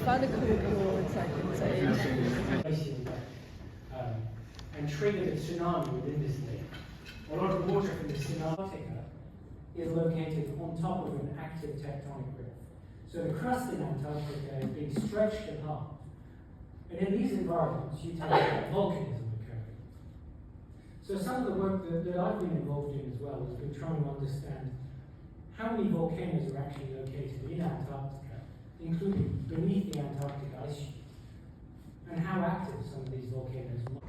Find a cool Second Age. And triggered a tsunami within this lake. A lot of water from the tsunami is located on top of an active tectonic rift. So the crust in Antarctica is being stretched apart. And in these environments, you tend to have volcanism occurring. So some of the work that I've been involved in as well has been trying to understand how many volcanoes are actually located in Antarctica, including beneath the Antarctic ice sheet, and how active some of these volcanoes might be.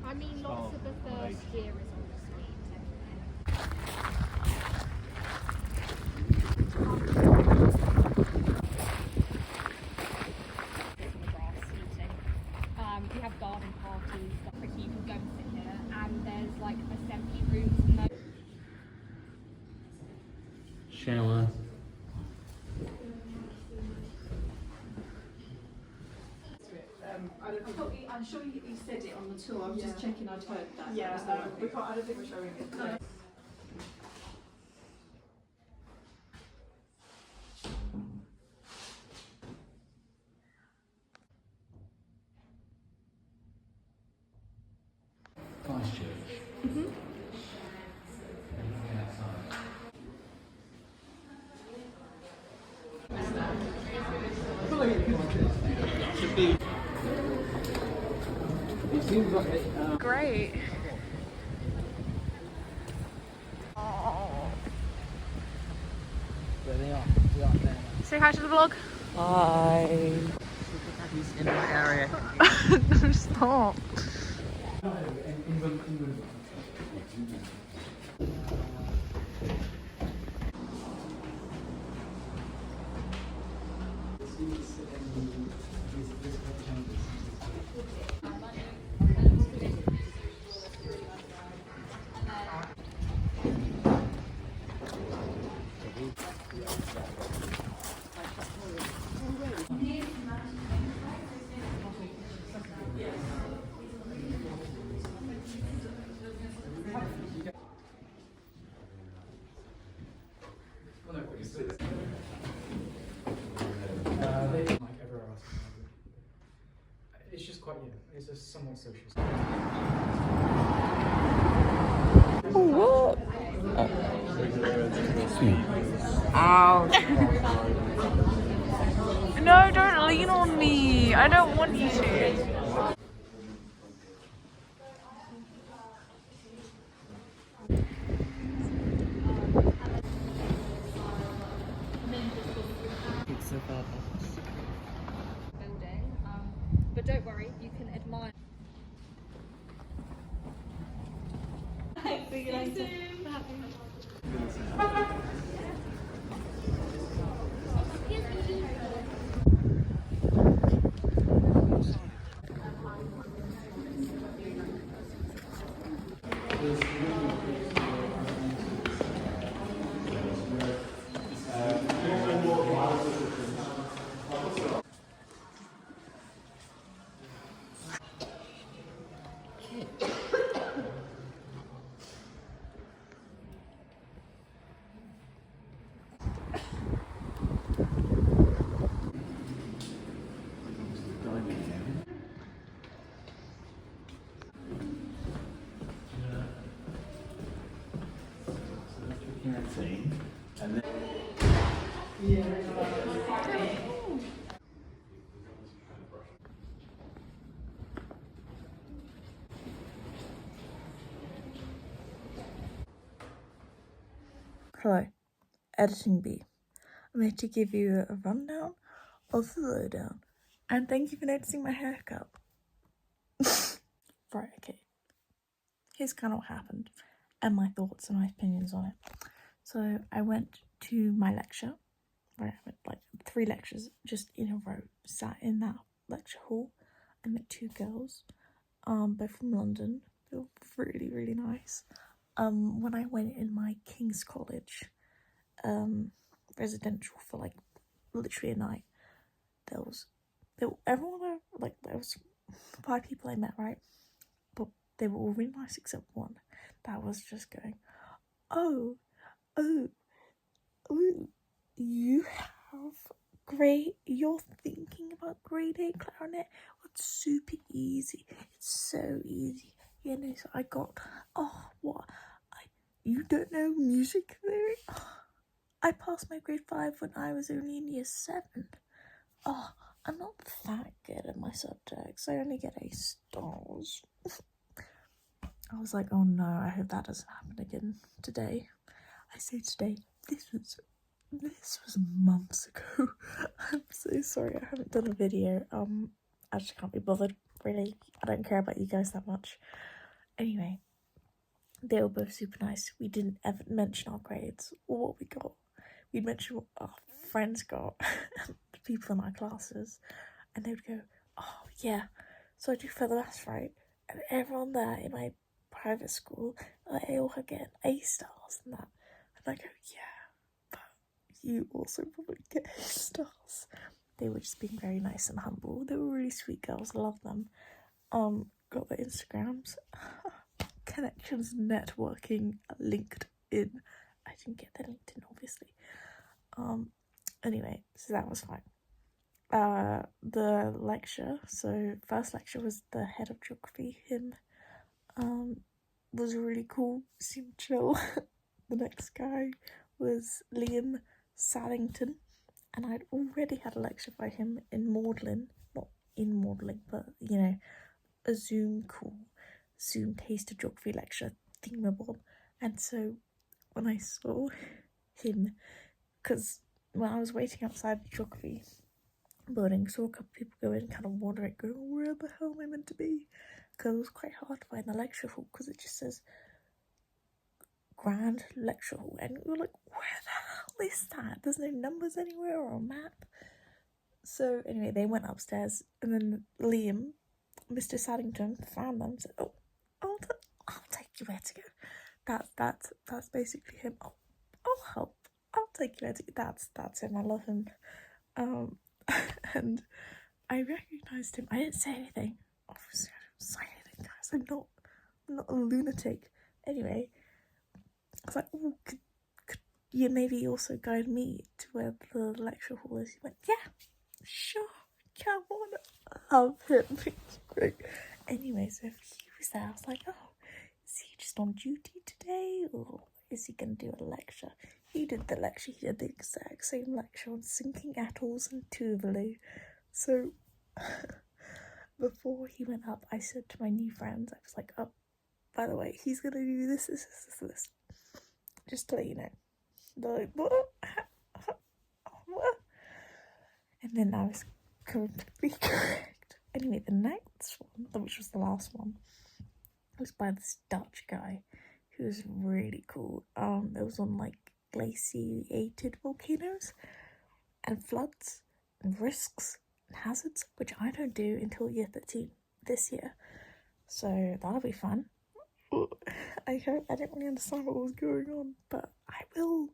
I mean, lots of the first year is obviously we have garden parties, stuff like you can go and sit here, and there's like assembly rooms and those. Shower. I'm sure you said it on the tour. I was just checking I'd heard that. Yeah, we can't. I don't think we're showing it. No. Great. There they are. They are there. Say hi to the vlog. Hi. He's in my area. Stop. It's just quite, it's a somewhat social. What? Ow. No, don't lean on me. I don't want you to. Building, but don't worry, you can admire. See you later. And then Hello, Editing B. I'm here to give you a rundown of the lowdown, and thank you for noticing my haircut. Right, okay. Here's kind of what happened, and my thoughts and my opinions on it. So I went to my lecture, where I went like 3 lectures just in a row, sat in that lecture hall. I met 2 girls, both from London. They were really, really nice. When I went in my King's College, residential for like literally a night, there was 5 people I met, right? But they were all really nice except one that was just going, oh, you you're thinking about grade 8 clarinet? Well, it's super easy. It's so easy. You know, so I got, you don't know music theory? I passed my grade 5 when I was only in year 7. I'm not that good at my subjects. I only get A stars. I was like, oh no, I hope that doesn't happen again today. I say today, this was months ago. I'm so sorry I haven't done a video. I just can't be bothered, really. I don't care about you guys that much. Anyway, they were both super nice. We didn't ever mention our grades or what we got. We'd mention what our friends got, the people in our classes, and they would go, oh yeah, so I do further maths, right? And everyone there in my private school, they all get A stars and that. And I go, yeah, but you also probably get A stars. They were just being very nice and humble. They were really sweet girls. I love them. Got their Instagrams. Connections, networking, LinkedIn. I didn't get their LinkedIn, obviously. Anyway, so that was fine. The lecture, so first lecture was the head of geography. Him was really cool, seemed chill. The next guy was Liam Saddington, and I'd already had a lecture by him in Magdalen, not in Magdalen, but you know, a Zoom taste of geography lecture thingamabob. And so when I saw him, because when I was waiting outside the geography building, saw a couple people go in, kind of wondering, going, where the hell am I meant to be? Because it was quite hard to find the lecture hall, because it just says Grand Lecture Hall, and we were like, where the hell is that? There's no numbers anywhere or a map. So anyway, they went upstairs, and then Liam, Mr. Saddington, found them, said, oh, I'll take you where to go. That's basically him. Oh, I'll help. I'll take you where to go. That's him. I love him. And I recognised him. I didn't say anything. Obviously, I didn't say anything, guys. I'm not a lunatic. Anyway, I was like, oh, could you maybe also guide me to where the lecture hall is? He went, yeah, sure, come on. I love him. He's great. Anyway, so if he was there, I was like, oh, is he just on duty today, or is he going to do a lecture? He did the lecture. He did the exact same lecture on sinking atolls and Tuvalu. So before he went up, I said to my new friends, I was like, oh, by the way, he's going to do this. Just to let you know. They're like, what? And then I was completely correct. Anyway, the next one, which was the last one, was by this Dutch guy who was really cool. It was on like glaciated volcanoes and floods and risks and hazards, which I don't do until year 13 this year. So that'll be fun. I didn't really understand what was going on, but I will.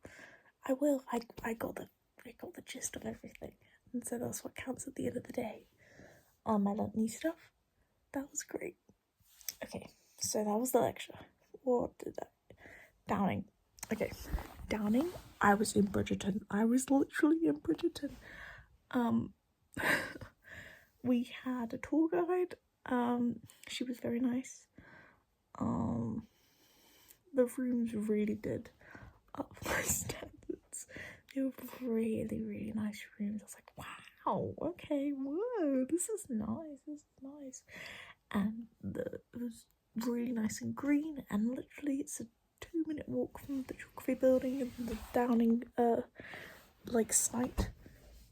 I got the gist of everything, and so that's what counts at the end of the day. I learnt new stuff. That was great. Okay, so that was the lecture. What did that? Downing. Okay, Downing. I was in Bridgerton. I was literally in Bridgerton. We had a tour guide. She was very nice. The rooms really did up my standards. They were really, really nice rooms. I was like, wow, okay, whoa, this is nice. And it was really nice and green, and literally it's a 2-minute walk from the geography building and the Downing site,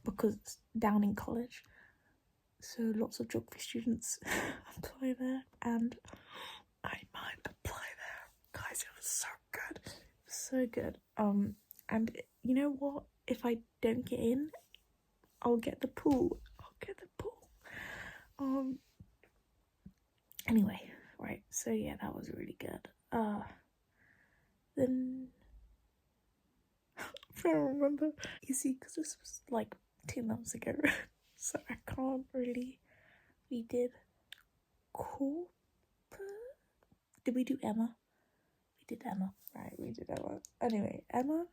because it's Downing College. So lots of geography students apply there, and I might apply there. Guys, it was so good. And you know what? If I don't get in, I'll get the pool. Anyway, right, so yeah, that was really good. Then I'm trying to remember. You see, because this was like 2 months ago, so I can't really. We did Corpus. Did we do Emma? We did Emma, right? We did Emma. Anyway, Emma.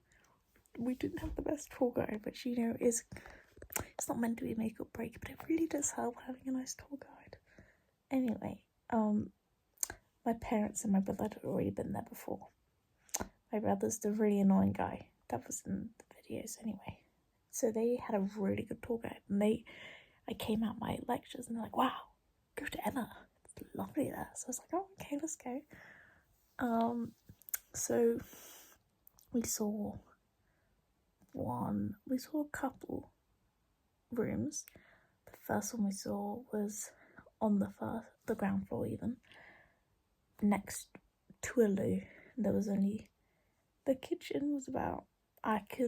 We didn't have the best tour guide, but you know, it's not meant to be a make-up break, but it really does help having a nice tour guide. Anyway, my parents and my brother had already been there before. My brother's the really annoying guy that was in the videos anyway. So they had a really good tour guide, and I came out my lectures and they're like, wow, go to Emma, it's lovely there. So I was like, oh, okay, let's go. So we saw a couple rooms. The first one we saw was on the ground floor, even next to a loo. There was only, the kitchen was about, okay,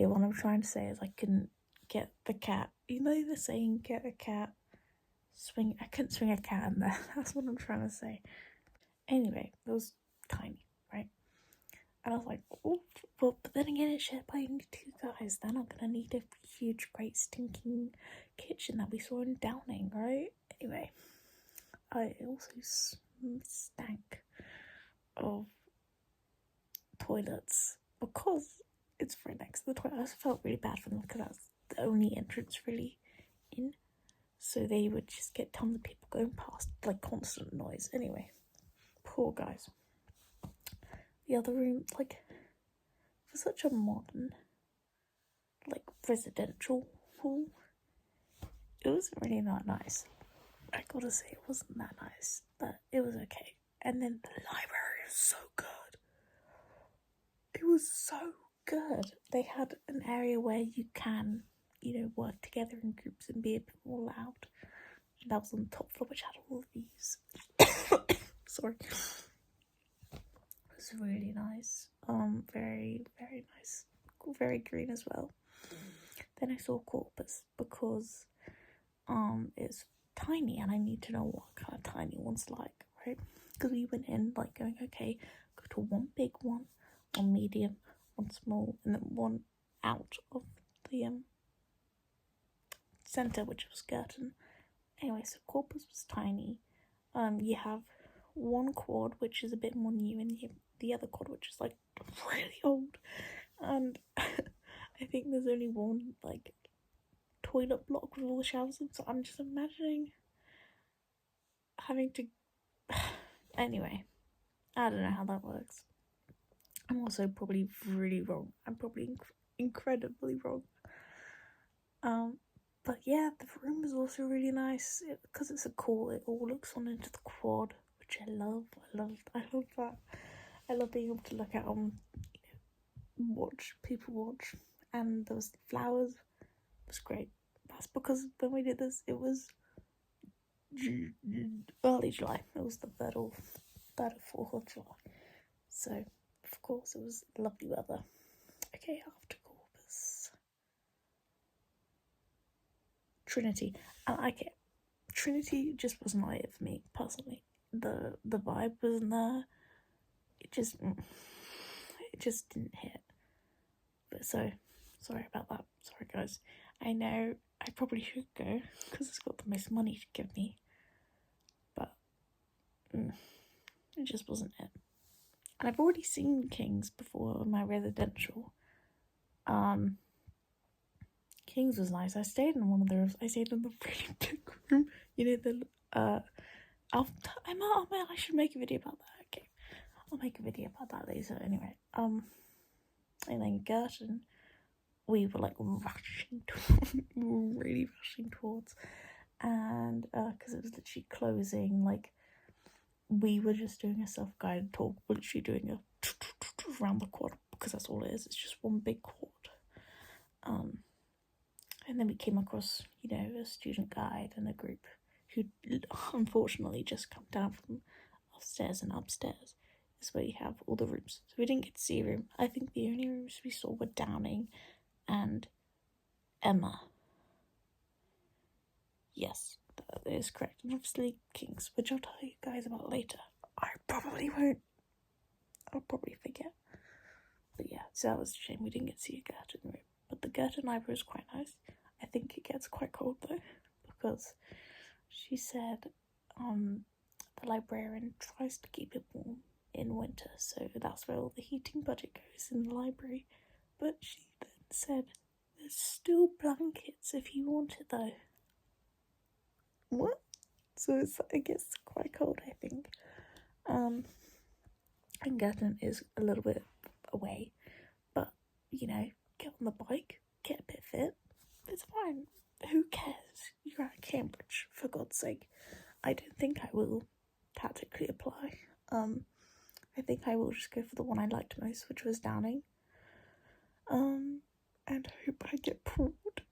what I'm trying to say is I couldn't get the cat, you know the saying, get a cat, I couldn't swing a cat in there. That's what I'm trying to say. Anyway, it was tiny, right? And I was like, oh, well, but then again, it's shared by only 2 guys. They're not gonna need a huge, great, stinking kitchen that we saw in Downing, right? Anyway, I also stank of toilets because it's right next to the toilet. I also felt really bad for them because that's the only entrance really in. So they would just get tons of people going past, like constant noise. Anyway, poor guys. The other room, like, for such a modern, like, residential pool, it wasn't really that nice. I gotta say, it wasn't that nice, but it was okay. And then the library is so good. It was so good. They had an area where you can, you know, work together in groups and be a bit more loud. And that was on the top floor, which had all of these. Sorry. It was really nice. Very, very nice. Very green as well. Then I saw Corpus because it's tiny and I need to know what kind of tiny one's like, right? Because we went in like going, okay, go to one big one medium, one small, and then one out of the centre, which was Girton. Anyway, so Corpus was tiny. You have one quad which is a bit more new, and the other quad which is like really old, and I think there's only one like toilet block with all the showers in, so I'm just imagining having to anyway, I don't know how that works. I'm also probably really wrong. I'm probably incredibly wrong. But yeah, the room is also really nice because it's a cool. It all looks on into the quad, which I love. I love that. I love being able to look out on, watch people watch, and there was flowers. It was great. That's because when we did this, it was early July. It was the 3rd or 4th of July. So, of course, it was lovely weather. Okay, after Corpus. Trinity. I like it. Trinity just wasn't right for me, personally. The vibe wasn't there. It just didn't hit. But so, sorry about that. Sorry, guys. I know I probably should go because it's got the most money to give me. But it just wasn't it. And I've already seen King's before in my residential. King's was nice. I stayed in one of the rooms. I stayed in the really big room. You know, the I should make a video about that. Okay, I'll make a video about that later. Anyway, and then Girton, we were like really rushing towards, and because it was literally closing, like we were just doing a self-guided tour, literally doing a around the quad because that's all it is. It's just one big quad. And then we came across, you know, a student guide and a group who unfortunately just come down from upstairs, and upstairs is where you have all the rooms. So we didn't get to see a room. I think the only rooms we saw were Downing and Emma. Yes, that is correct. And obviously King's, which I'll tell you guys about later. I probably won't. I'll probably forget. But yeah, so that was a shame we didn't get to see a Girton room. But the Girton library is quite nice. I think it gets quite cold though, because she said the librarian tries to keep it warm in winter, so that's where all the heating budget goes in the library. But she then said there's still blankets if you want it though. What? So it gets quite cold, I think. And Girton is a little bit away, but you know, get on the bike, get a bit fit, it's fine. Who cares? You're at Cambridge, for God's sake. I don't think I will tactically apply. I think I will just go for the one I liked most, which was Downing. And hope I get pulled.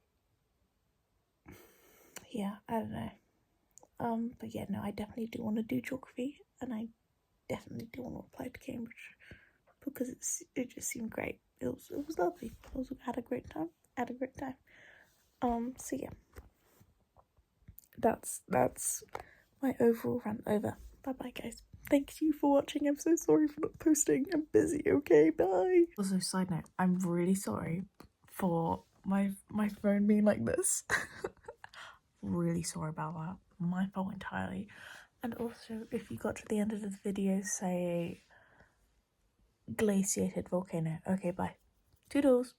Yeah, I don't know. But yeah, no, I definitely do want to do geography, and I definitely do want to apply to Cambridge because it just seemed great. It was lovely. I had a great time. So yeah, that's my overall rant over. Bye bye, guys. Thank you for watching. I'm so sorry for not posting. I'm busy. Okay, bye. Also, side note, I'm really sorry for my phone being like this. Really sorry about that. My fault entirely. And also, if you got to the end of the video, say glaciated volcano. Okay, bye. Toodles.